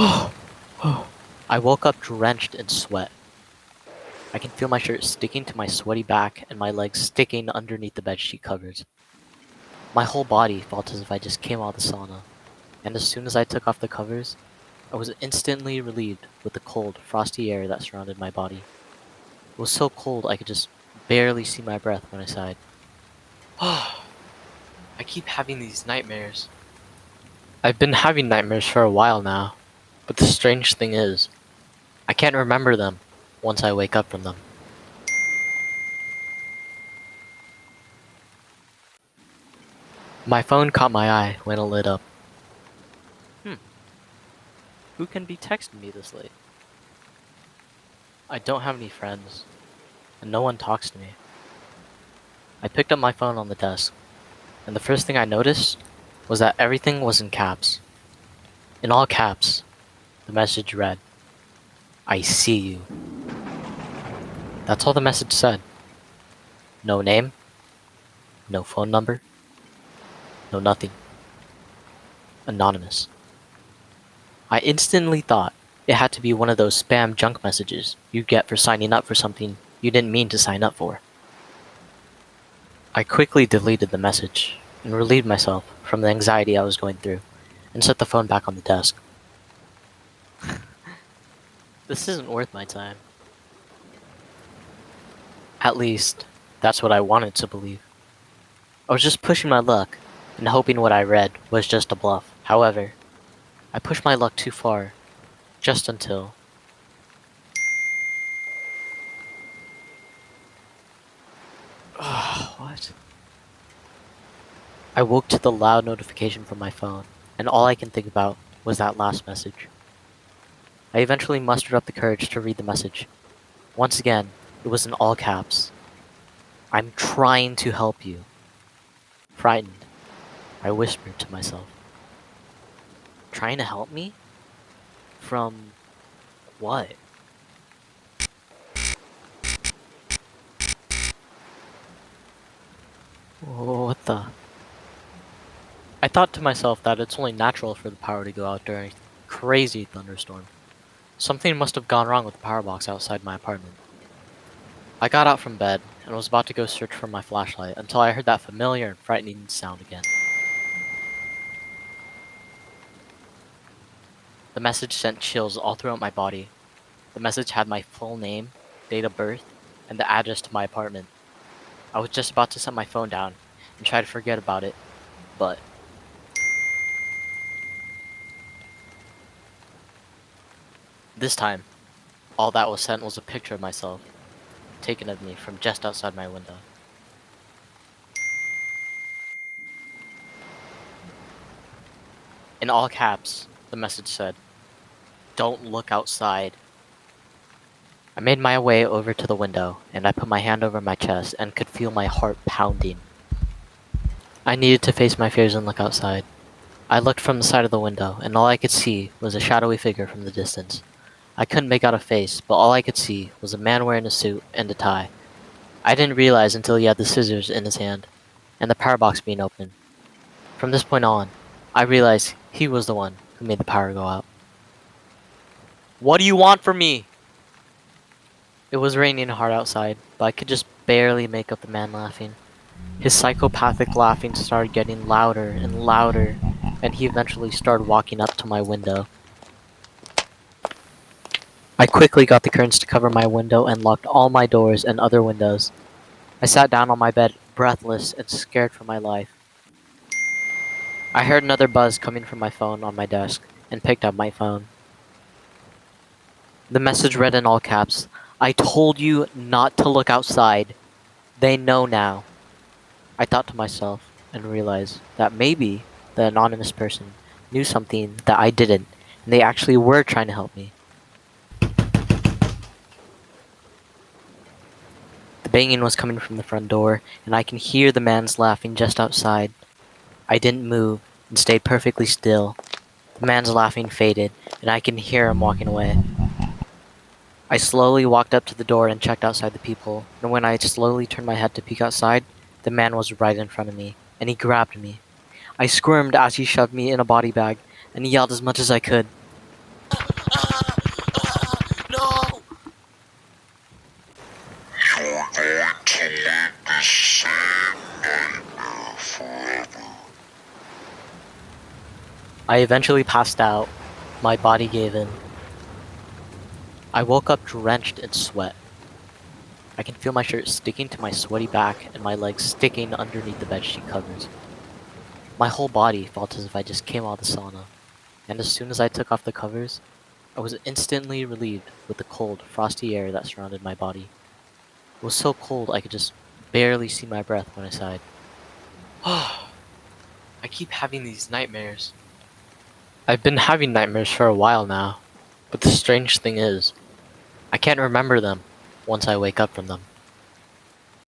I woke up drenched in sweat. I can feel my shirt sticking to my sweaty back and my legs sticking underneath the bedsheet covers. My whole body felt as if I just came out of the sauna, and as soon as I took off the covers, I was instantly relieved with the cold, frosty air that surrounded my body. It was so cold I could just barely see my breath when I sighed. I keep having these nightmares. I've been having nightmares for a while now, but the strange thing is, I can't remember them once I wake up from them. My phone caught my eye when it lit up. Hmm, who can be texting me this late? I don't have any friends, and no one talks to me. I picked up my phone on the desk, and the first thing I noticed was that everything was in caps. In all caps, the message read, "I see you." That's all the message said. No name, no phone number, no nothing. Anonymous. I instantly thought it had to be one of those spam junk messages you get for signing up for something you didn't mean to sign up for. I quickly deleted the message and relieved myself from the anxiety I was going through and set the phone back on the desk. This isn't worth my time. At least, that's what I wanted to believe. I was just pushing my luck and hoping what I read was just a bluff. However, I pushed my luck too far, just until. What? I woke to the loud notification from my phone, and all I can think about was that last message. I eventually mustered up the courage to read the message. Once again, it was in all caps. "I'm trying to help you." Frightened, I whispered to myself. Trying to help me? From what? What the? I thought to myself that it's only natural for the power to go out during a crazy thunderstorm. Something must have gone wrong with the power box outside my apartment. I got out from bed and was about to go search for my flashlight until I heard that familiar and frightening sound again. The message sent chills all throughout my body. The message had my full name, date of birth, and the address to my apartment. I was just about to set my phone down and try to forget about it, but this time, all that was sent was a picture of myself, taken of me from just outside my window. In all caps, the message said, "Don't look outside." I made my way over to the window, and I put my hand over my chest and could feel my heart pounding. I needed to face my fears and look outside. I looked from the side of the window, and all I could see was a shadowy figure from the distance. I couldn't make out a face, but all I could see was a man wearing a suit and a tie. I didn't realize until he had the scissors in his hand, and the power box being open. From this point on, I realized he was the one who made the power go out. "What do you want from me?" It was raining hard outside, but I could just barely make out the man laughing. His psychopathic laughing started getting louder and louder, and he eventually started walking up to my window. I quickly got the curtains to cover my window and locked all my doors and other windows. I sat down on my bed, breathless and scared for my life. I heard another buzz coming from my phone on my desk and picked up my phone. The message read in all caps, "I told you not to look outside. They know now." I thought to myself and realized that maybe the anonymous person knew something that I didn't, and they actually were trying to help me. The banging was coming from the front door, and I can hear the man's laughing just outside. I didn't move and stayed perfectly still. The man's laughing faded, and I can hear him walking away. I slowly walked up to the door and checked outside the peephole, and when I slowly turned my head to peek outside, the man was right in front of me, and he grabbed me. I squirmed as he shoved me in a body bag and yelled as much as I could. I eventually passed out. My body gave in. I woke up drenched in sweat. I can feel my shirt sticking to my sweaty back and my legs sticking underneath the bedsheet covers. My whole body felt as if I just came out of the sauna, and as soon as I took off the covers, I was instantly relieved with the cold, frosty air that surrounded my body. It was so cold I could just barely see my breath when I sighed. I keep having these nightmares. I've been having nightmares for a while now, but the strange thing is, I can't remember them once I wake up from them.